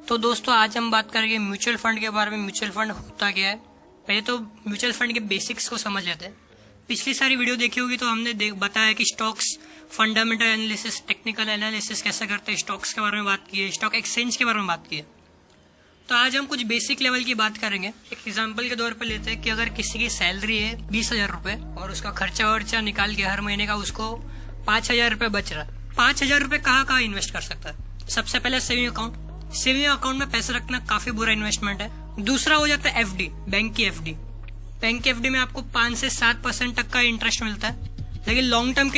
तो दोस्तों आज हम बात करेंगे म्यूचुअल फंड के बारे में। म्यूचुअल फंड होता क्या है, पहले तो म्यूचुअल फंड के बेसिक्स को समझ लेते हैं। पिछली सारी वीडियो देखी होगी तो हमने बताया कि stocks, fundamental analysis, technical analysis कैसे करते हैं, स्टॉक्स के बारे में बात की है, स्टॉक एक्सचेंज के बारे में बात की है। तो आज हम कुछ बेसिक लेवल की बात करेंगे। एक एग्जांपल के तौर पर लेते हैं कि अगर किसी की सैलरी है 20,000 रुपए और उसका खर्चा वर्चा निकाल के हर महीने का उसको 5,000 रुपए बच रहा है। 5,000 रुपए कहाँ इन्वेस्ट कर सकता है? सबसे पहले सेविंग अकाउंट। सेविंग अकाउंट में पैसे रखना काफी बुरा इन्वेस्टमेंट है। दूसरा हो जाता है एफडी, बैंक की एफडी। बैंक की एफडी में आपको 5 से 7% तक का इंटरेस्ट मिलता है, लेकिन लॉन्ग टर्म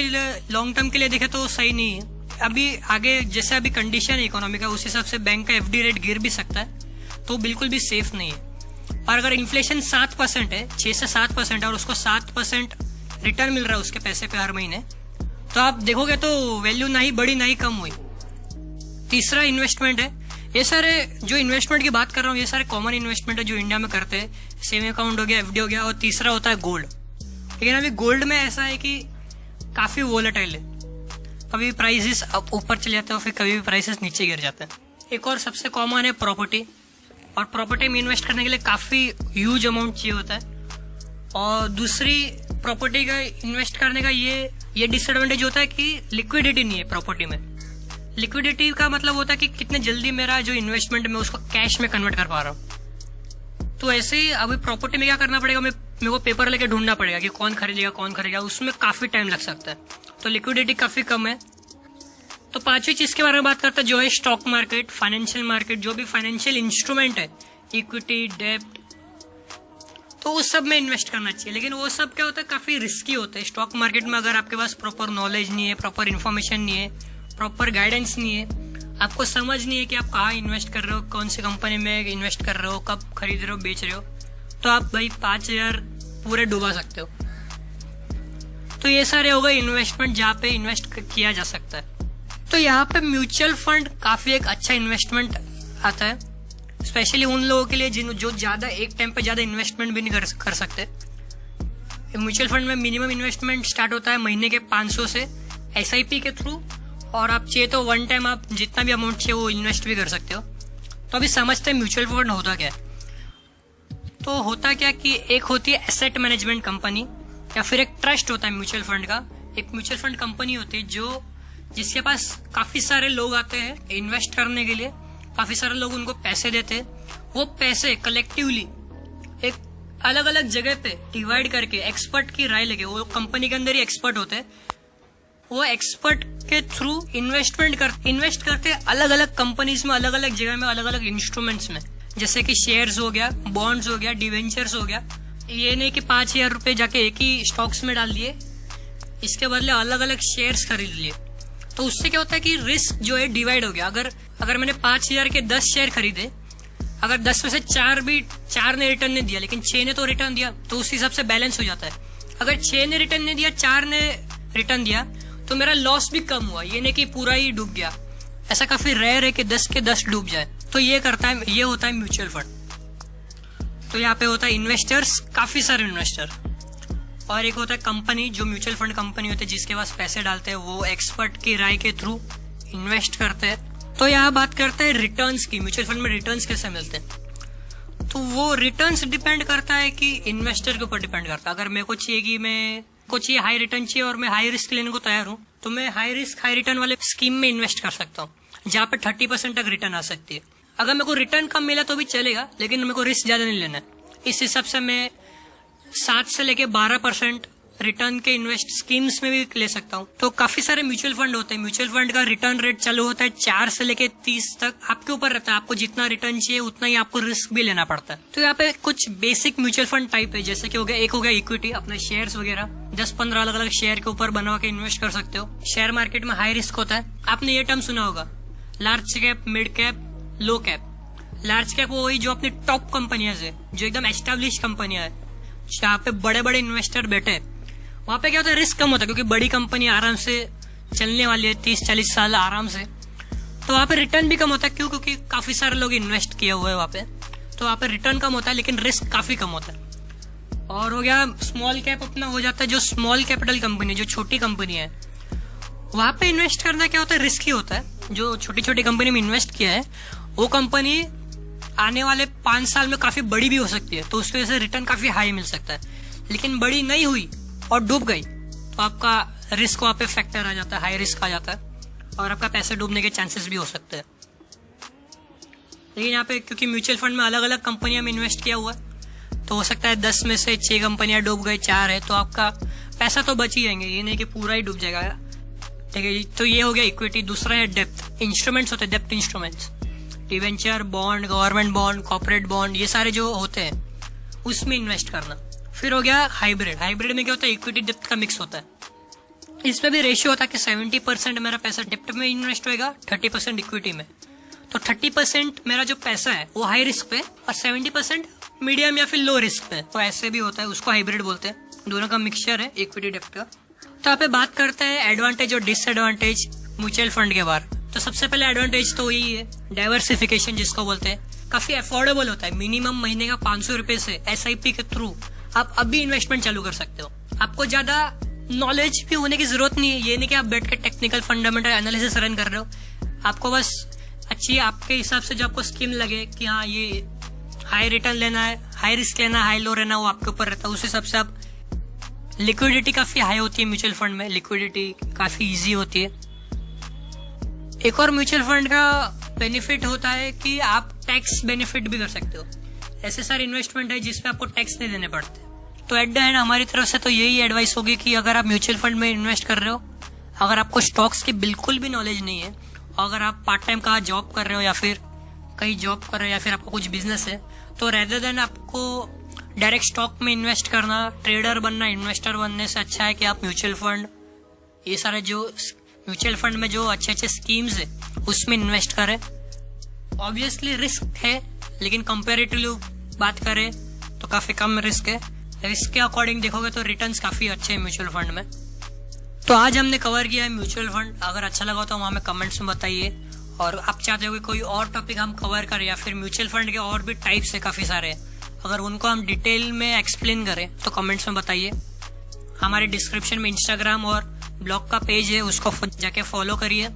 के लिए देखे तो सही नहीं है। अभी आगे जैसे अभी कंडीशन है इकोनॉमी का, उस हिसाब से बैंक का एफडी रेट गिर भी सकता है, तो बिल्कुल भी सेफ नहीं है। और अगर इन्फ्लेशन 7% है, 6 से 7% और उसको 7% रिटर्न मिल रहा है उसके पैसे पे हर महीने, तो आप देखोगे तो वैल्यू ना ही बढ़ी ना ही कम हुई। तीसरा इन्वेस्टमेंट है। ये सारे जो इन्वेस्टमेंट की बात कर रहा हूँ, ये सारे कॉमन इन्वेस्टमेंट है जो इंडिया में करते हैं। सेविंग अकाउंट हो गया, एफडी हो गया, और तीसरा होता है गोल्ड। लेकिन अभी गोल्ड में ऐसा है कि काफी वोलेटाइल है, कभी प्राइसेस ऊपर चले जाते हैं और फिर कभी भी प्राइसेस नीचे गिर जाते हैं। एक और सबसे कॉमन है प्रॉपर्टी, और प्रॉपर्टी में इन्वेस्ट करने के लिए काफी ह्यूज अमाउंट चाहिए होता है। और दूसरी प्रॉपर्टी का इन्वेस्ट करने का ये डिसएडवांटेज होता है कि लिक्विडिटी नहीं है प्रॉपर्टी में। लिक्विडिटी का मतलब होता है कि कितने जल्दी मेरा जो इन्वेस्टमेंट में उसको कैश में कन्वर्ट कर पा रहा हूँ। तो ऐसे ही अभी प्रॉपर्टी में क्या करना पड़ेगा, मेरे को पेपर लेके ढूंढना पड़ेगा कि कौन खरीदेगा, उसमें काफी टाइम लग सकता है। तो लिक्विडिटी काफी कम है। तो पांचवी चीज के बारे में बात करते हैं जो है स्टॉक मार्केट, फाइनेंशियल मार्केट, जो भी फाइनेंशियल इंस्ट्रूमेंट है, इक्विटी, डेब्ट, तो उस सब में इन्वेस्ट करना चाहिए। लेकिन वो सब क्या होता है, काफी रिस्की होता है। स्टॉक मार्केट में अगर आपके पास प्रॉपर नॉलेज नहीं है, प्रॉपर इन्फॉर्मेशन नहीं है, प्रॉपर गाइडेंस नहीं है, आपको समझ नहीं है कि आप कहाँ इन्वेस्ट कर रहे हो, कौन सी कंपनी में इन्वेस्ट कर रहे हो, कब खरीद रहे हो, बेच रहे हो, तो आप भाई 5,000 पूरे डुबा सकते हो। तो ये सारे हो गए इन्वेस्टमेंट जहाँ पे इन्वेस्ट किया जा सकता है। तो यहाँ पे म्यूचुअल फंड काफी एक अच्छा इन्वेस्टमेंट आता है, स्पेशली उन लोगों के लिए जो ज्यादा एक टाइम पे ज्यादा इन्वेस्टमेंट भी नहीं कर सकते। म्यूचुअल फंड में मिनिमम इन्वेस्टमेंट स्टार्ट होता है महीने के 500 से एसआईपी के थ्रू, और आप चाहिए तो वन टाइम आप जितना भी अमाउंट चाहिए वो इन्वेस्ट भी कर सकते हो। तो अभी समझते हैं म्यूचुअल फंड होता क्या है। तो होता क्या कि एक होती है एसेट मैनेजमेंट कंपनी, या फिर एक ट्रस्ट होता है म्यूचुअल फंड का। एक म्यूचुअल फंड कंपनी होती है जिसके पास काफी सारे लोग आते हैं इन्वेस्ट करने के लिए, काफी सारे लोग उनको पैसे देते हैं। वो पैसे कलेक्टिवली एक अलग अलग जगह पे डिवाइड करके एक्सपर्ट की राय लेके, वो कंपनी के अंदर ही एक्सपर्ट होते हैं, वो एक्सपर्ट के थ्रू इन्वेस्ट करते हैं अलग अलग कंपनीज में, अलग अलग जगह में, अलग अलग इंस्ट्रूमेंट्स में, जैसे कि शेयर्स हो गया, बॉन्ड्स हो गया, डिवेंचर्स हो गया। ये नहीं कि 5,000 रुपए जाके एक ही स्टॉक्स में डाल दिए, इसके बदले अलग अलग शेयर्स खरीद लिए। तो उससे क्या होता है कि रिस्क जो है डिवाइड हो गया। अगर मैंने 5,000 के 10 शेयर खरीदे, अगर 10 में से 4 ने रिटर्न नहीं दिया लेकिन 6 ने तो रिटर्न दिया, तो उस हिसाब से बैलेंस हो जाता है। अगर 6 ने रिटर्न नहीं दिया, 4 ने रिटर्न दिया, तो मेरा लॉस भी कम हुआ, ये नहीं कि पूरा ही डूब गया। ऐसा काफी रेयर है कि 10 के 10 डूब जाए। तो ये होता है म्यूचुअल फंड। तो यहाँ पे होता है इन्वेस्टर्स, काफी सारे इन्वेस्टर, और एक होता है कंपनी, जो म्यूचुअल फंड कंपनी होती है जिसके पास पैसे डालते हैं, वो एक्सपर्ट की राय के थ्रू इन्वेस्ट करते हैं। तो यहाँ बात करते हैं रिटर्न्स की। म्यूचुअल फंड में रिटर्न्स कैसे मिलते हैं? तो वो रिटर्न्स डिपेंड करता है कि इन्वेस्टर के ऊपर डिपेंड करता है। अगर मेरे को चाहिए कि चाहिए हाई रिटर्न चाहिए और मैं हाई रिस्क लेने को तैयार हूँ, तो मैं हाई रिस्क हाई रिटर्न वाले स्कीम में इन्वेस्ट कर सकता हूँ, जहाँ पे 30% तक रिटर्न आ सकती है। अगर मेरे को रिटर्न कम मिला तो भी चलेगा, लेकिन मेरे को रिस्क ज्यादा नहीं लेना है। इस हिसाब से मैं 7 से लेके 12% रिटर्न के इन्वेस्ट स्कीम्स में भी ले सकता हूँ। तो काफी सारे म्यूचुअल फंड होते हैं। म्यूचुअल फंड का रिटर्न रेट चालू होता है 4 से लेके 30 तक, आपके ऊपर रहता है। आपको जितना रिटर्न चाहिए उतना ही आपको रिस्क भी लेना पड़ता है। तो यहाँ पे कुछ बेसिक म्यूचुअल फंड टाइप है, जैसे कि एक हो गया इक्विटी, अपना शेयर्स वगैरह 10-15 अलग अलग शेयर के ऊपर बनवा के इन्वेस्ट कर सकते हो। शेयर मार्केट में हाई रिस्क होता है। आपने ये टर्म सुना होगा, लार्ज कैप, मिड कैप, लो कैप। लार्ज कैप वो वही जो अपनी टॉप कंपनियां है, जो एकदम एस्टेब्लिश कंपनियां है, जहाँ पे बड़े बड़े इन्वेस्टर बैठे। वहां पे क्या होता है, रिस्क कम होता है, क्योंकि बड़ी कंपनी आराम से चलने वाली है 30-40 साल आराम से। तो वहां पे रिटर्न भी कम होता है। क्यों? क्योंकि काफी सारे लोग इन्वेस्ट किए हुए हैं वहां पे, तो वहां पे रिटर्न कम होता है लेकिन रिस्क काफी कम होता है। और हो गया स्मॉल कैप, अपना हो जाता है जो स्मॉल कैपिटल कंपनी, जो छोटी कंपनी है, वहां पे इन्वेस्ट करना क्या होता है, रिस्की होता है। जो छोटी छोटी कंपनी में इन्वेस्ट किया है वो कंपनी आने वाले 5 साल में काफी बड़ी भी हो सकती है, तो उसकी वजह से रिटर्न काफी हाई मिल सकता है। लेकिन बड़ी नहीं हुई और डूब गई तो आपका रिस्क वहां पे फैक्टर आ जाता है, हाई रिस्क आ जाता है और आपका पैसे डूबने के चांसेस भी हो सकते हैं। लेकिन यहाँ पे क्योंकि म्यूचुअल फंड में अलग अलग कंपनियां में इन्वेस्ट किया हुआ है, तो हो सकता है 10 में से 6 कंपनियां डूब गई, 4 है, तो आपका पैसा तो बच ही जाएंगे, ये नहीं कि पूरा ही डूब जाएगा। ठीक है, तो ये हो गया इक्विटी। दूसरा है डेप्थ इंस्ट्रूमेंट्स होते हैं, depth instruments, debenture, bond, government bond, corporate bond, ये सारे जो होते हैं उसमें इन्वेस्ट करना। फिर हो गया हाइब्रिड। हाइब्रिड में क्या होता है, इक्विटी डेप्थ का मिक्स होता है। इसमें भी रेशियो होता है कि 70% मेरा पैसा डेप्थ में इन्वेस्ट होएगा, 30% इक्विटी में। तो 30% मेरा जो पैसा है वो हाई रिस्क पे और 70% मीडियम या फिर लो रिस्क पे, तो ऐसे भी होता है, उसको हाइब्रिड बोलते हैं। दोनों का मिक्सचर है इक्विटी डेप्थ का। तो यहाँ पे बात करते हैं एडवांटेज और डिसएडवांटेज म्यूचुअल फंड के बारे में। तो सबसे पहले एडवांटेज तो यही है, डाइवर्सिफिकेशन जिसको बोलते हैं। काफी अफोर्डेबल होता है, मिनिमम महीने का 500 रुपए से SIP के थ्रू आप अभी इन्वेस्टमेंट चालू कर सकते हो। आपको ज्यादा नॉलेज भी होने की जरूरत नहीं है, ये नहीं कि आप बैठ के टेक्निकल फंडामेंटल एनालिसिस रन कर रहे हो। आपको बस अच्छी आपके हिसाब से जो आपको स्कीम लगे कि हाँ ये हाई रिटर्न लेना है, हाई रिस्क लेना है, हाई लो रहना, वो आपके ऊपर रहता है। उस हिसाब से आप, लिक्विडिटी काफी हाई होती है म्यूचुअल फंड में, लिक्विडिटी काफी इजी होती है। एक और म्यूचुअल फंड का बेनिफिट होता है कि आप टैक्स बेनिफिट भी कर सकते हो। ऐसे सारे इन्वेस्टमेंट है जिसमें आपको टैक्स नहीं देने पड़ते। तो एट द एंड हमारी तरफ से तो यही एडवाइस होगी कि अगर आप म्यूचुअल फंड में इन्वेस्ट कर रहे हो, अगर आपको स्टॉक्स की बिल्कुल भी नॉलेज नहीं है, अगर आप पार्ट टाइम कहाँ जॉब कर रहे हो या फिर कहीं जॉब कर रहे हो या फिर आपको कुछ बिजनेस है, तो रेदर देन आपको डायरेक्ट स्टॉक में इन्वेस्ट करना, ट्रेडर बनना, इन्वेस्टर बनने से अच्छा है कि आप म्यूचुअल फंड, ये सारे जो म्यूचुअल फंड में जो अच्छे अच्छे स्कीम्स है उसमें इन्वेस्ट करें। ऑब्वियसली रिस्क है, लेकिन कंपेरेटिवली बात करें तो काफी कम रिस्क है। रिस्क के अकॉर्डिंग देखोगे तो रिटर्न्स काफी अच्छे हैं म्यूचुअल फंड में। तो आज हमने कवर किया है म्यूचुअल फंड। अगर अच्छा लगा तो हमें कमेंट्स में बताइए, और आप चाहते हो कि कोई और टॉपिक हम कवर करें या फिर म्यूचुअल फंड के और भी टाइप्स है काफी सारे, अगर उनको हम डिटेल में एक्सप्लेन करें तो कमेंट्स में बताइए। हमारे डिस्क्रिप्शन में इंस्टाग्राम और ब्लॉग का पेज है, उसको जाके फॉलो करिए।